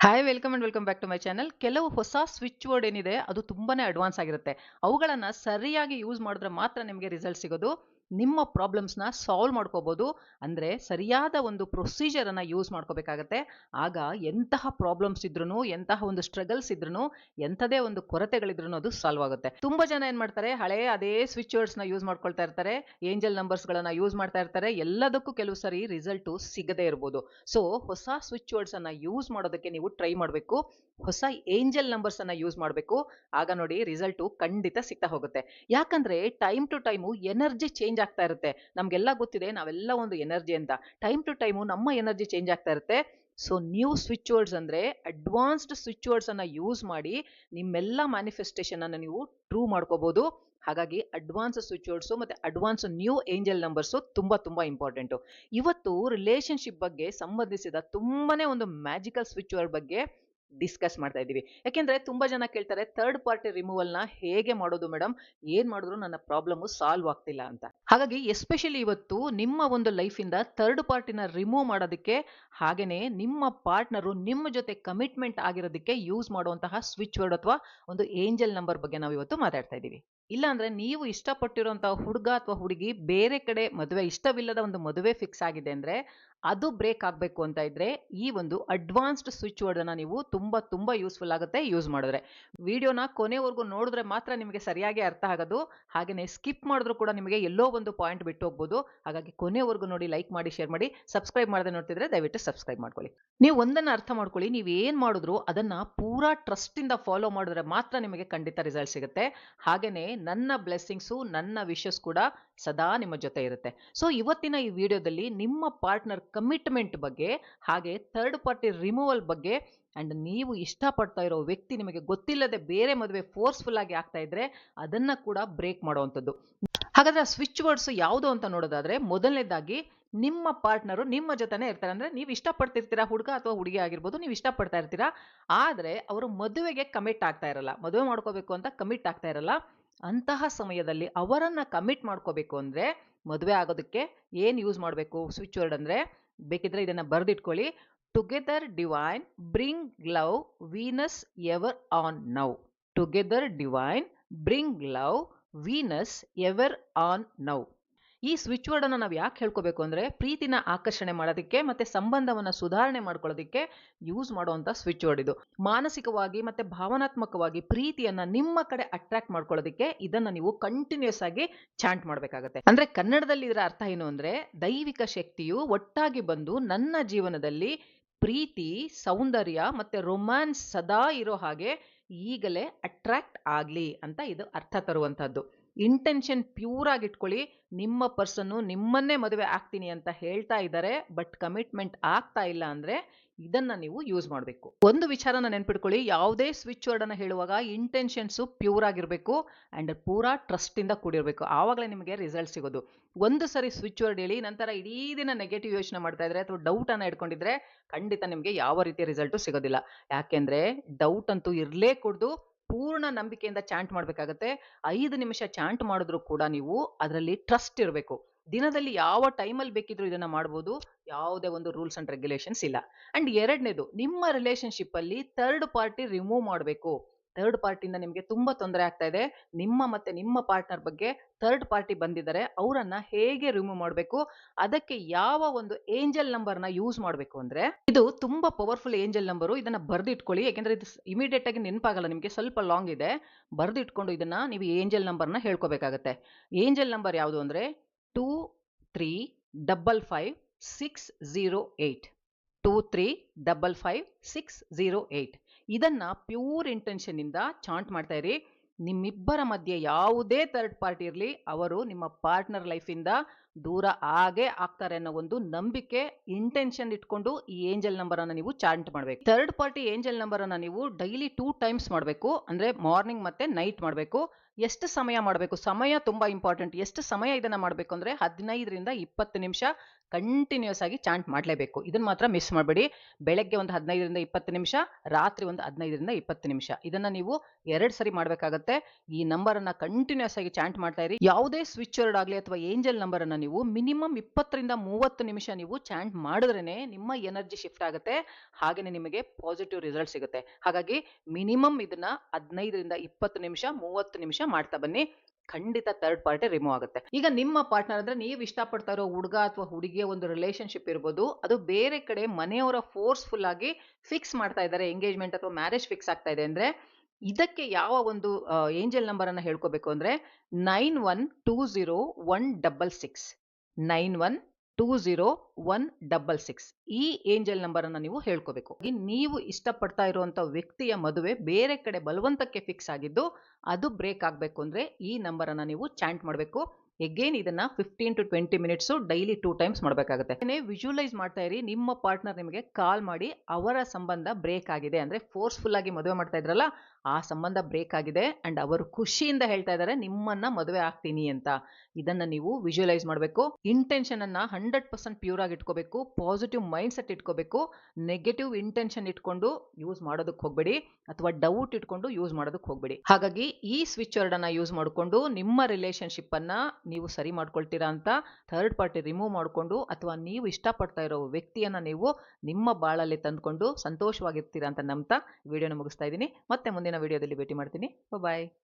Hi welcome and welcome back to my channel. ಕೆಲವು ಹೊಸ switch word ಏನಿದೆ ಅದು ತುಂಬಾನೇ ಅಡ್ವಾನ್ಸ್ ಆಗಿರುತ್ತೆ. ಅವುಗಳನ್ನ ಸರಿಯಾಗಿ ಯೂಸ್ ಮಾಡಿದ್ರೆ ಮಾತ್ರ ನಿಮಗೆ ರಿಸಲ್ಟ್ ಸಿಗೋದು. ನಿಮ್ಮ ಪ್ರಾಬ್ಲಮ್ಸ್ನ ಸಾಲ್ವ್ ಮಾಡ್ಕೋಬಹುದು. ಅಂದ್ರೆ ಸರಿಯಾದ ಒಂದು ಪ್ರೊಸೀಜರ್ ಅನ್ನ ಯೂಸ್ ಮಾಡ್ಕೋಬೇಕಾಗತ್ತೆ. ಆಗ ಎಂತಹ ಪ್ರಾಬ್ಲಮ್ಸ್ ಇದ್ರೂ, ಎಂತಹ ಒಂದು ಸ್ಟ್ರಗಲ್ಸ್ ಇದ್ರೂ, ಎಂಥದೇ ಒಂದು ಕೊರತೆಗಳಿದ್ರೂ ಅದು ಸಾಲ್ವ್ ಆಗುತ್ತೆ. ತುಂಬಾ ಜನ ಏನ್ ಮಾಡ್ತಾರೆ, ಹಳೆ ಅದೇ ಸ್ವಿಚ್ ವರ್ಡ್ಸ್ ನ ಯೂಸ್ ಮಾಡ್ಕೊಳ್ತಾ ಇರ್ತಾರೆ, ಏಂಜಲ್ ನಂಬರ್ಸ್ ಗಳನ್ನ ಯೂಸ್ ಮಾಡ್ತಾ ಇರ್ತಾರೆ. ಎಲ್ಲದಕ್ಕೂ ಕೆಲವು ಸರಿ ರಿಸಲ್ಟ್ ಸಿಗದೇ ಇರಬಹುದು. ಸೊ ಹೊಸ ಸ್ವಿಚ್ ವರ್ಡ್ಸ್ ಅನ್ನ ಯೂಸ್ ಮಾಡೋದಕ್ಕೆ ನೀವು ಟ್ರೈ ಮಾಡಬೇಕು. ಹೊಸ ಏಂಜಲ್ ನಂಬರ್ಸ್ ಅನ್ನ ಯೂಸ್ ಮಾಡಬೇಕು. ಆಗ ನೋಡಿ ರಿಸಲ್ಟ್ ಖಂಡಿತ ಸಿಗ್ತಾ ಹೋಗುತ್ತೆ. ಯಾಕಂದ್ರೆ time to time energy change ಆಗ್ತಾ ಇರುತ್ತೆ. ನಮ್ಗೆಲ್ಲ ಗೊತ್ತಿದೆ, ನಾವೆಲ್ಲ ಒಂದು ಎನರ್ಜಿ ಅಂತ. ಟೈಮ್ ಟು ಟೈಮು ನಮ್ಮ ಎನರ್ಜಿ ಚೇಂಜ್ ಆಗ್ತಾ ಇರುತ್ತೆ. ಸೊ ನ್ಯೂ ಸ್ವಿಚ್ ವರ್ಡ್ಸ್ ಅಂದ್ರೆ ಅಡ್ವಾನ್ಸ್ಡ್ ಸ್ವಿಚ್ ವರ್ಡ್ಸ್ ಅನ್ನ ಯೂಸ್ ಮಾಡಿ ನಿಮ್ಮೆಲ್ಲ ಮ್ಯಾನಿಫೆಸ್ಟೇಷನ್ ಅನ್ನ ನೀವು ಟ್ರೂ ಮಾಡ್ಕೋಬಹುದು. ಹಾಗಾಗಿ ಅಡ್ವಾನ್ಸ್ ಸ್ವಿಚ್ ವರ್ಡ್ಸ್ ಮತ್ತೆ ಅಡ್ವಾನ್ಸ್ ನ್ಯೂ ಏಂಜಲ್ ನಂಬರ್ಸ್ ತುಂಬಾ ತುಂಬಾ ಇಂಪಾರ್ಟೆಂಟ್. ಇವತ್ತು ರಿಲೇಶನ್ಶಿಪ್ ಬಗ್ಗೆ ಸಂಬಂಧಿಸಿದ ತುಂಬಾನೇ ಒಂದು ಮ್ಯಾಜಿಕಲ್ ಸ್ವಿಚ್ ವರ್ಡ್ ಬಗ್ಗೆ ಡಿಸ್ಕಸ್ ಮಾಡ್ತಾ ಇದ್ದೀವಿ. ಯಾಕೆಂದ್ರೆ ತುಂಬಾ ಜನ ಕೇಳ್ತಾರೆ, ಥರ್ಡ್ ಪಾರ್ಟಿ ರಿಮೂವಲ್ ನ ಹೇಗೆ ಮಾಡೋದು ಮೇಡಮ್, ಏನ್ ಮಾಡಿದ್ರು ನನ್ನ ಪ್ರಾಬ್ಲಮ್ ಸಾಲ್ವ್ ಆಗ್ತಿಲ್ಲ ಅಂತ. ಹಾಗಾಗಿ ಎಸ್ಪೆಷಲಿ ಇವತ್ತು ನಿಮ್ಮ ಒಂದು ಲೈಫ್ ಇಂದ ಥರ್ಡ್ ಪಾರ್ಟಿನ ರಿಮೂವ್ ಮಾಡೋದಕ್ಕೆ, ಹಾಗೇನೆ ನಿಮ್ಮ ಪಾರ್ಟ್ನರು ನಿಮ್ಮ ಜೊತೆ ಕಮಿಟ್ಮೆಂಟ್ ಆಗಿರೋದಕ್ಕೆ ಯೂಸ್ ಮಾಡುವಂತಹ ಸ್ವಿಚ್ ವರ್ಡ್ ಅಥವಾ ಒಂದು ಏಂಜಲ್ ನಂಬರ್ ಬಗ್ಗೆ ನಾವು ಇವತ್ತು ಮಾತಾಡ್ತಾ ಇದ್ದೀವಿ. ಇಲ್ಲ ಅಂದ್ರೆ ನೀವು ಇಷ್ಟಪಟ್ಟಿರುವಂತಹ ಹುಡುಗ ಅಥವಾ ಹುಡುಗಿ ಬೇರೆ ಕಡೆ ಮದುವೆ, ಇಷ್ಟವಿಲ್ಲದ ಒಂದು ಮದುವೆ ಫಿಕ್ಸ್ ಆಗಿದೆ ಅಂದ್ರೆ, ಅದು ಬ್ರೇಕ್ ಆಗಬೇಕು ಅಂತ ಇದ್ರೆ ಈ ಒಂದು ಅಡ್ವಾನ್ಸ್ಡ್ ಸ್ವಿಚ್ ವರ್ಡ್ ಅನ್ನ ನೀವು ತುಂಬಾ ತುಂಬಾ ಯೂಸ್ಫುಲ್ ಆಗುತ್ತೆ ಯೂಸ್ ಮಾಡಿದ್ರೆ. ವಿಡಿಯೋನ ಕೊನೆವರೆಗೂ ನೋಡಿದ್ರೆ ಮಾತ್ರ ನಿಮಗೆ ಸರಿಯಾಗಿ ಅರ್ಥ ಆಗೋದು. ಹಾಗೇನೆ ಸ್ಕಿಪ್ ಮಾಡಿದ್ರು ಕೂಡ ನಿಮಗೆ ಎಲ್ಲೋ ಒಂದು ಪಾಯಿಂಟ್ ಬಿಟ್ಟು ಹೋಗ್ಬೋದು. ಹಾಗಾಗಿ ಕೊನೆವರೆಗೂ ನೋಡಿ, ಲೈಕ್ ಮಾಡಿ, ಶೇರ್ ಮಾಡಿ. ಸಬ್ಸ್ಕ್ರೈಬ್ ಮಾಡದೆ ನೋಡ್ತಿದ್ರೆ ದಯವಿಟ್ಟು ಸಬ್ಸ್ಕ್ರೈಬ್ ಮಾಡ್ಕೊಳ್ಳಿ. ನೀವು ಒಂದನ್ನ ಅರ್ಥ ಮಾಡ್ಕೊಳ್ಳಿ, ನೀವು ಏನ್ ಮಾಡಿದ್ರು ಅದನ್ನ ಪೂರಾ ಟ್ರಸ್ಟ್ ಇಂದ ಫಾಲೋ ಮಾಡಿದ್ರೆ ಮಾತ್ರ ನಿಮಗೆ ಖಂಡಿತ ರಿಸಲ್ಟ್ ಸಿಗುತ್ತೆ. ಹಾಗೇನೆ ನನ್ನ ಬ್ಲೆಸ್ಸಿಂಗ್ಸು, ನನ್ನ ವಿಶಸ್ ಕೂಡ ಸದಾ ನಿಮ್ಮ ಜೊತೆ ಇರುತ್ತೆ. ಸೊ ಇವತ್ತಿನ ಈ ವಿಡಿಯೋದಲ್ಲಿ ನಿಮ್ಮ ಪಾರ್ಟ್ನರ್ ಕಮಿಟ್ಮೆಂಟ್ ಬಗ್ಗೆ, ಹಾಗೆ ಥರ್ಡ್ ಪಾರ್ಟಿ ರಿಮೂವಲ್ ಬಗ್ಗೆ, ಅಂಡ್ ನೀವು ಇಷ್ಟಪಡ್ತಾ ಇರೋ ವ್ಯಕ್ತಿ ನಿಮಗೆ ಗೊತ್ತಿಲ್ಲದೆ ಬೇರೆ ಮದುವೆ ಫೋರ್ಸ್ಫುಲ್ ಆಗಿ ಆಗ್ತಾ ಇದ್ರೆ ಅದನ್ನ ಕೂಡ ಬ್ರೇಕ್ ಮಾಡುವಂಥದ್ದು. ಹಾಗಾದ್ರೆ ಆ ಸ್ವಿಚ್ ವರ್ಡ್ಸ್ ಯಾವುದು ಅಂತ ನೋಡೋದಾದ್ರೆ, ಮೊದಲನೇದಾಗಿ ನಿಮ್ಮ ಪಾರ್ಟ್ನರು ನಿಮ್ಮ ಜೊತೆನೇ ಇರ್ತಾರೆ. ಅಂದ್ರೆ ನೀವು ಇಷ್ಟಪಡ್ತಿರ್ತೀರಾ, ಹುಡುಗ ಅಥವಾ ಹುಡುಗಿ ಆಗಿರ್ಬೋದು, ನೀವು ಇಷ್ಟಪಡ್ತಾ ಇರ್ತೀರಾ. ಆದ್ರೆ ಅವರು ಮದುವೆಗೆ ಕಮಿಟ್ ಆಗ್ತಾ ಇರಲ್ಲ, ಮದುವೆ ಮಾಡ್ಕೋಬೇಕು ಅಂತ ಕಮಿಟ್ ಆಗ್ತಾ ಇರಲ್ಲ. ಅಂತಹ ಸಮಯದಲ್ಲಿ ಅವರನ್ನ ಕಮಿಟ್ ಮಾಡ್ಕೋಬೇಕು ಅಂದ್ರೆ ಮದುವೆ ಆಗೋದಕ್ಕೆ ಏನ್ ಯೂಸ್ ಮಾಡಬೇಕು ಸ್ವಿಚ್ ವರ್ಡ್ ಅಂದ್ರೆ, ಬೇಕಿದ್ರೆ ಇದನ್ನ ಬರೆದಿಟ್ಕೊಳ್ಳಿ. Together divine bring love Venus ever on now. Together divine bring love Venus ever on now. ಈ ಸ್ವಿಚ್ ವರ್ಡ್ ಅನ್ನ ನಾವು ಯಾಕೆ ಹೇಳ್ಕೋಬೇಕು ಅಂದ್ರೆ, ಪ್ರೀತಿನ ಆಕರ್ಷಣೆ ಮಾಡೋದಕ್ಕೆ ಮತ್ತೆ ಸಂಬಂಧವನ್ನ ಸುಧಾರಣೆ ಮಾಡ್ಕೊಳ್ಳೋದಕ್ಕೆ ಯೂಸ್ ಮಾಡುವಂತ ಸ್ವಿಚ್ ವರ್ಡ್ ಇದು. ಮಾನಸಿಕವಾಗಿ ಮತ್ತೆ ಭಾವನಾತ್ಮಕವಾಗಿ ಪ್ರೀತಿಯನ್ನ ನಿಮ್ಮ ಕಡೆ ಅಟ್ರಾಕ್ಟ್ ಮಾಡ್ಕೊಳ್ಳೋದಕ್ಕೆ ಇದನ್ನ ನೀವು ಕಂಟಿನ್ಯೂಸ್ ಆಗಿ ಚಾಂಟ್ ಮಾಡ್ಬೇಕಾಗತ್ತೆ. ಅಂದ್ರೆ ಕನ್ನಡದಲ್ಲಿ ಇದರ ಅರ್ಥ ಏನು ಅಂದ್ರೆ, ದೈವಿಕ ಶಕ್ತಿಯು ಒಟ್ಟಾಗಿ ಬಂದು ನನ್ನ ಜೀವನದಲ್ಲಿ ಪ್ರೀತಿ, ಸೌಂದರ್ಯ ಮತ್ತೆ ರೊಮ್ಯಾನ್ಸ್ ಸದಾ ಇರೋ ಹಾಗೆ ಈಗಲೇ ಅಟ್ರಾಕ್ಟ್ ಆಗ್ಲಿ ಅಂತ ಇದು ಅರ್ಥ ತರುವಂತಹದ್ದು. ಇಂಟೆನ್ಷನ್ ಪ್ಯೂರ್ ಆಗಿ ಇಟ್ಕೊಳ್ಳಿ. ನಿಮ್ಮ ಪರ್ಸನ್ ನಿಮ್ಮನ್ನೇ ಮದುವೆ ಆಗ್ತೀನಿ ಅಂತ ಹೇಳ್ತಾ ಇದ್ದಾರೆ, ಬಟ್ ಕಮಿಟ್ಮೆಂಟ್ ಆಗ್ತಾ ಇಲ್ಲ ಅಂದ್ರೆ ಇದನ್ನ ನೀವು ಯೂಸ್ ಮಾಡಬೇಕು. ಒಂದು ವಿಚಾರನ ನೆನ್ಪಿಟ್ಕೊಳ್ಳಿ, ಯಾವುದೇ ಸ್ವಿಚ್ ವರ್ಡ್ ಅನ್ನ ಹೇಳುವಾಗ ಇಂಟೆನ್ಷನ್ಸ್ ಪ್ಯೂರ್ ಆಗಿರ್ಬೇಕು ಅಂಡ್ ಪೂರಾ ಟ್ರಸ್ಟ್ ಇಂದ ಕೂಡಿರ್ಬೇಕು. ಆವಾಗಲೇ ನಿಮಗೆ ರಿಸಲ್ಟ್ ಸಿಗೋದು. ಒಂದು ಸರಿ ಸ್ವಿಚ್ ವರ್ಡ್ ಹೇಳಿ ನಂತರ ಇಡೀ ದಿನ ನೆಗೆಟಿವ್ ಯೋಚನೆ ಮಾಡ್ತಾ ಇದ್ರೆ ಅಥವಾ ಡೌಟ್ ಅನ್ನ ಇಟ್ಕೊಂಡಿದ್ರೆ ಖಂಡಿತ ನಿಮಗೆ ಯಾವ ರೀತಿಯ ರಿಸಲ್ಟ್ ಸಿಗೋದಿಲ್ಲ. ಯಾಕೆಂದ್ರೆ ಡೌಟ್ ಅಂತೂ ಇರ್ಲೇ ಕೂಡ್ದು ಪೂರ್ಣ ನಂಬಿಕೆಯಿಂದ ಚಾಂಟ್ ಮಾಡ್ಬೇಕಾಗತ್ತೆ. 5 ನಿಮಿಷ ಚಾಂಟ್ ಮಾಡಿದ್ರು ಕೂಡ ನೀವು ಅದರಲ್ಲಿ ಟ್ರಸ್ಟ್ ಇರಬೇಕು. ದಿನದಲ್ಲಿ ಯಾವ ಟೈಮಲ್ಲಿ ಬೇಕಿದ್ರು ಇದನ್ನ ಮಾಡಬಹುದು. ಯಾವುದೇ ಒಂದು ರೂಲ್ಸ್ ಅಂಡ್ ರೆಗ್ಯುಲೇಷನ್ಸ್ ಇಲ್ಲ. ಅಂಡ್ ಎರಡನೇದು, ನಿಮ್ಮ ರಿಲೇಶನ್ಶಿಪ್ ಅಲ್ಲಿ ಥರ್ಡ್ ಪಾರ್ಟಿ ರಿಮೂವ್ ಮಾಡಬೇಕು. ಥರ್ಡ್ ಪಾರ್ಟಿಯಿಂದ ನಿಮಗೆ ತುಂಬಾ ತೊಂದರೆ ಆಗ್ತಾ ಇದೆ. ನಿಮ್ಮ ಮತ್ತೆ ನಿಮ್ಮ ಪಾರ್ಟ್ನರ್ ಬಗ್ಗೆ ಥರ್ಡ್ ಪಾರ್ಟಿ ಬಂದಿದ್ದಾರೆ, ಅವರನ್ನ ಹೇಗೆ ರಿಮೂವ್ ಮಾಡಬೇಕು, ಅದಕ್ಕೆ ಯಾವ ಒಂದು ಏಂಜಲ್ ನಂಬರ್ನ ಯೂಸ್ ಮಾಡಬೇಕು ಅಂದ್ರೆ, ಇದು ತುಂಬಾ ಪವರ್ಫುಲ್ ಏಂಜಲ್ ನಂಬರು. ಇದನ್ನ ಬರ್ದಿಟ್ಕೊಳ್ಳಿ, ಯಾಕೆಂದ್ರೆ ಇದು ಇಮಿಡಿಯೇಟ್ ಆಗಿ ನೆನಪಾಗಲ್ಲ ನಿಮಗೆ, ಸ್ವಲ್ಪ ಲಾಂಗ್ ಇದೆ. ಬರ್ದಿಟ್ಕೊಂಡು ಇದನ್ನ ನೀವು ಏಂಜಲ್ ನಂಬರ್ನ ಹೇಳ್ಕೋಬೇಕಾಗತ್ತೆ. ಏಂಜಲ್ ನಂಬರ್ ಯಾವುದು ಅಂದ್ರೆ 23555608. 23555608. ಇದನ್ನ ಪ್ಯೂರ್ ಇಂಟೆನ್ಷನ್ ಇಂದ ಚಾಂಟ್ ಮಾಡ್ತಾ ಇರಿ. ನಿಮ್ಮಿಬ್ಬರ ಮಧ್ಯೆ ಯಾವುದೇ ಥರ್ಡ್ ಪಾರ್ಟಿ ಇರಲಿ, ಅವರು ನಿಮ್ಮ ಪಾರ್ಟ್ನರ್ ಲೈಫ್ ಇಂದ ದೂರ ಆಗೇ ಆಗ್ತಾರೆ ಅನ್ನೋ ಒಂದು ನಂಬಿಕೆ, ಇಂಟೆನ್ಷನ್ ಇಟ್ಕೊಂಡು ಈ ಏಂಜಲ್ ನಂಬರ್ ಅನ್ನ ನೀವು ಚಾಂಟ್ ಮಾಡಬೇಕು. ಥರ್ಡ್ ಪಾರ್ಟಿ ಏಂಜಲ್ ನಂಬರ್ ಅನ್ನ ನೀವು ಡೈಲಿ 2 ಟೈಮ್ಸ್ ಮಾಡಬೇಕು. ಅಂದ್ರೆ ಮಾರ್ನಿಂಗ್ ಮತ್ತೆ ನೈಟ್ ಮಾಡಬೇಕು. ಎಷ್ಟು ಸಮಯ ಮಾಡಬೇಕು? ಸಮಯ ತುಂಬ ಇಂಪಾರ್ಟೆಂಟ್. ಎಷ್ಟು ಸಮಯ ಇದನ್ನು ಮಾಡಬೇಕು ಅಂದರೆ 15ರಿಂದ 20 ನಿಮಿಷ ಕಂಟಿನ್ಯೂಸ್ ಆಗಿ ಚಾಂಟ್ ಮಾಡಲೇಬೇಕು. ಇದನ್ನು ಮಾತ್ರ ಮಿಸ್ ಮಾಡಬೇಡಿ. ಬೆಳಗ್ಗೆ ಒಂದು 15ರಿಂದ 20 ನಿಮಿಷ, ರಾತ್ರಿ ಒಂದು 15ರಿಂದ 20 ನಿಮಿಷ. ಇದನ್ನು ನೀವು 2 ಸರಿ ಮಾಡಬೇಕಾಗತ್ತೆ. ಈ ನಂಬರನ್ನು ಕಂಟಿನ್ಯೂಸ್ ಆಗಿ ಚಾಂಟ್ ಮಾಡ್ತಾ ಇರಿ. ಯಾವುದೇ ಸ್ವಿಚ್ ವರ್ಡ್ ಆಗಲಿ ಅಥವಾ ಏಂಜಲ್ ನಂಬರನ್ನು ನೀವು ಮಿನಿಮಮ್ 20ರಿಂದ 30 ನಿಮಿಷ ನೀವು ಚಾಂಟ್ ಮಾಡಿದ್ರೇ ನಿಮ್ಮ ಎನರ್ಜಿ ಶಿಫ್ಟ್ ಆಗುತ್ತೆ, ಹಾಗೆಯೇ ನಿಮಗೆ ಪಾಸಿಟಿವ್ ರಿಸಲ್ಟ್ ಸಿಗುತ್ತೆ. ಹಾಗಾಗಿ ಮಿನಿಮಮ್ ಇದನ್ನ 15ರಿಂದ 20 ನಿಮಿಷ, 30 ನಿಮಿಷ ಮಾಡ್ತಾ ಬನ್ನಿ. ಖಂಡಿತ ಥರ್ಡ್ ಪಾರ್ಟಿ ರಿಮೂವ್ ಆಗುತ್ತೆ. ಈಗ ನಿಮ್ಮ ಪಾರ್ಟ್ನರ್ ಅಂದ್ರೆ ನೀವು ಇಷ್ಟಪಡ್ತಾ ಇರೋ ಹುಡುಗ ಅಥವಾ ಹುಡುಗಿಯ ಒಂದು ರಿಲೇಶನ್ಶಿಪ್ ಇರ್ಬೋದು, ಅದು ಬೇರೆ ಕಡೆ ಮನೆಯವರ ಫೋರ್ಸ್ಫುಲ್ ಆಗಿ ಫಿಕ್ಸ್ ಮಾಡ್ತಾ ಇದ್ದಾರೆ, ಎಂಗೇಜ್ಮೆಂಟ್ ಅಥವಾ ಮ್ಯಾರೇಜ್ ಫಿಕ್ಸ್ ಆಗ್ತಾ ಇದೆ ಅಂದ್ರೆ ಇದಕ್ಕೆ ಯಾವ ಒಂದು ಏಂಜಲ್ ನಂಬರ್ ಅನ್ನ ಹೇಳ್ಕೋಬೇಕು ಅಂದ್ರೆ 91201666 91201666 ಈ ಏಂಜಲ್ ನಂಬರ್ ಅನ್ನ ನೀವು ಹೇಳ್ಕೋಬೇಕು. ನೀವು ಇಷ್ಟಪಡ್ತಾ ಇರುವಂತ ವ್ಯಕ್ತಿಯ ಮದುವೆ ಬೇರೆ ಕಡೆ ಬಲವಂತಕ್ಕೆ ಫಿಕ್ಸ್ ಆಗಿದ್ದು ಅದು ಬ್ರೇಕ್ ಆಗಬೇಕು ಅಂದ್ರೆ ಈ ನಂಬರ್ ಅನ್ನ ನೀವು ಚಾಂಟ್ ಮಾಡಬೇಕು. ಎಗೇನ್ ಇದನ್ನ 15 to 20 ಮಿನಿಟ್ಸ್ ಡೈಲಿ 2 ಟೈಮ್ಸ್ ಮಾಡಬೇಕಾಗುತ್ತೆ. ವಿಜುವಲೈಸ್ ಮಾಡ್ತಾ ಇರಿ, ನಿಮ್ಮ ಪಾರ್ಟ್ನರ್ ನಿಮಗೆ ಕಾಲ್ ಮಾಡಿ ಅವರ ಸಂಬಂಧ ಬ್ರೇಕ್ ಆಗಿದೆ ಅಂದ್ರೆ ಫೋರ್ಸ್ಫುಲ್ ಆಗಿ ಮದುವೆ ಮಾಡ್ತಾ ಇದ್ರಲ್ಲ ಆ ಸಂಬಂಧ ಬ್ರೇಕ್ ಆಗಿದೆ ಅಂಡ್ ಅವರು ಖುಷಿಯಿಂದ ಹೇಳ್ತಾ ಇದ್ದಾರೆ ನಿಮ್ಮನ್ನ ಮದುವೆ ಆಗ್ತೀನಿ ಅಂತ. ಇದನ್ನ ನೀವು ವಿಜುವಲೈಸ್ ಮಾಡಬೇಕು. ಇಂಟೆನ್ಷನ್ ಅನ್ನ 100% ಪ್ಯೂರ್ ಆಗಿ ಇಟ್ಕೋಬೇಕು. ಪಾಸಿಟಿವ್ ಮೈಂಡ್ ಸೆಟ್ ಇಟ್ಕೋಬೇಕು. ನೆಗೆಟಿವ್ ಇಂಟೆನ್ಷನ್ ಇಟ್ಕೊಂಡು ಯೂಸ್ ಮಾಡೋದಕ್ಕೆ ಹೋಗ್ಬೇಡಿ ಅಥವಾ ಡೌಟ್ ಇಟ್ಕೊಂಡು ಯೂಸ್ ಮಾಡೋದಕ್ಕೆ ಹೋಗ್ಬೇಡಿ. ಹಾಗಾಗಿ ಈ ಸ್ವಿಚ್ ವರ್ಡ್ ಅನ್ನ ಯೂಸ್ ಮಾಡಿಕೊಂಡು ನಿಮ್ಮ ರಿಲೇಶನ್ಶಿಪ್ ಅನ್ನ ನೀವು ಸರಿ ಮಾಡ್ಕೊಳ್ತೀರಾ ಅಂತ ಥರ್ಡ್ ಪಾರ್ಟಿ ರಿಮೂವ್ ಮಾಡಿಕೊಂಡು ಅಥವಾ ನೀವು ಇಷ್ಟಪಡ್ತಾ ಇರೋ ವ್ಯಕ್ತಿಯನ್ನ ನೀವು ನಿಮ್ಮ ಬಾಳಲ್ಲಿ ತಂದ್ಕೊಂಡು ಸಂತೋಷವಾಗಿರ್ತೀರಾ ಅಂತ ನಂಬ್ತಾ ವಿಡಿಯೋನ ಮುಗಿಸ್ತಾ ಇದ್ದೀನಿ. ಮತ್ತೆ ಮುಂದಿನ ವಿಡಿಯೋದಲ್ಲಿ ಭೇಟಿ ಮಾಡ್ತೀನಿ. ಬಾಯ್.